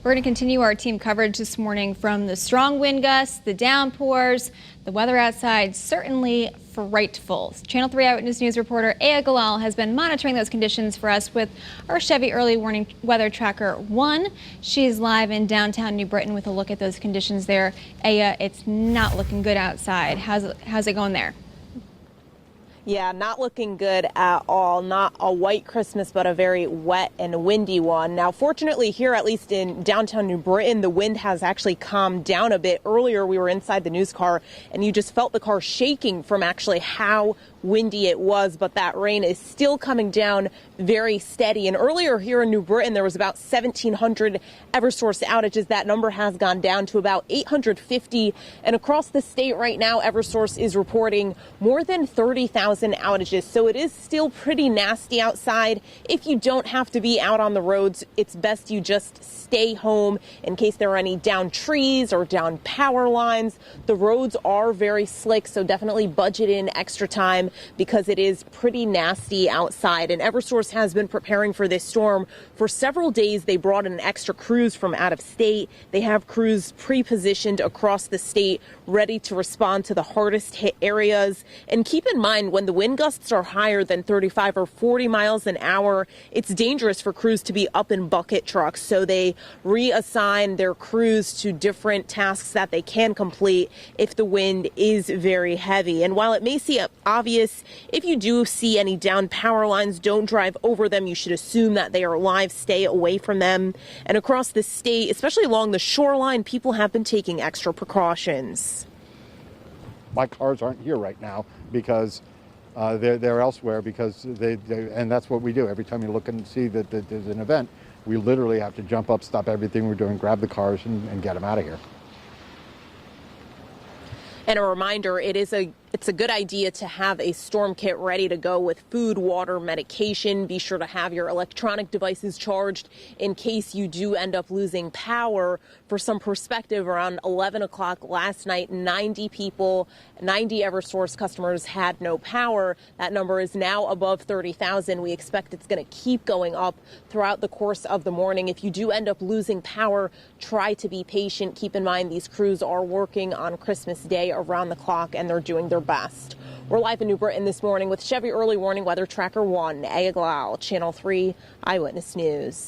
We're going to continue our team coverage this morning from the strong wind gusts, the downpours. The weather outside certainly frightful. Channel 3 Eyewitness News reporter Aya Galal has been monitoring those conditions for us with our Chevy Early Warning Weather Tracker 1. She's live in downtown New Britain with a look at those conditions there. Aya, it's not looking good outside. How's it going there? Yeah, not looking good at all. Not a white Christmas, but a very wet and windy one. Now, fortunately, here, at least in downtown New Britain, the wind has actually calmed down a bit. Earlier, we were inside the news car, and you just felt the car shaking from actually how windy it was. But that rain is still coming down very steady. And earlier here in New Britain, there was about 1,700 Eversource outages. That number has gone down to about 850. And across the state right now, Eversource is reporting more than 30,000 outages. So it is still pretty nasty outside. If you don't have to be out on the roads, it's best you just stay home in case there are any down trees or down power lines. The roads are very slick, so definitely budget in extra time because it is pretty nasty outside. And Eversource has been preparing for this storm for several days. They brought in extra crews from out of state. They have crews pre-positioned across the state ready to respond to the hardest hit areas. And keep in mind, when the wind gusts are higher than 35 or 40 miles an hour, it's dangerous for crews to be up in bucket trucks. So they reassign their crews to different tasks that they can complete if the wind is very heavy. And while it may seem obvious, if you do see any down power lines, don't drive over them. You should assume that they are live. Stay away from them. And across the state, especially along the shoreline, people have been taking extra precautions. My cars aren't here right now because they're elsewhere because and that's what we do. Every time you look and see that there's an event, we literally have to jump up, stop everything we're doing, grab the cars and get them out of here. And a reminder, it's a good idea to have a storm kit ready to go with food, water, medication. Be sure to have your electronic devices charged in case you do end up losing power. For some perspective, around 11 o'clock last night, 90 Eversource customers had no power. That number is now above 30,000. We expect it's going to keep going up throughout the course of the morning. If you do end up losing power, try to be patient. Keep in mind these crews are working on Christmas Day around the clock, and they're doing their best. We're live in New Britain this morning with Chevy Early Warning Weather Tracker 1. Aya Galal, Channel 3 Eyewitness News.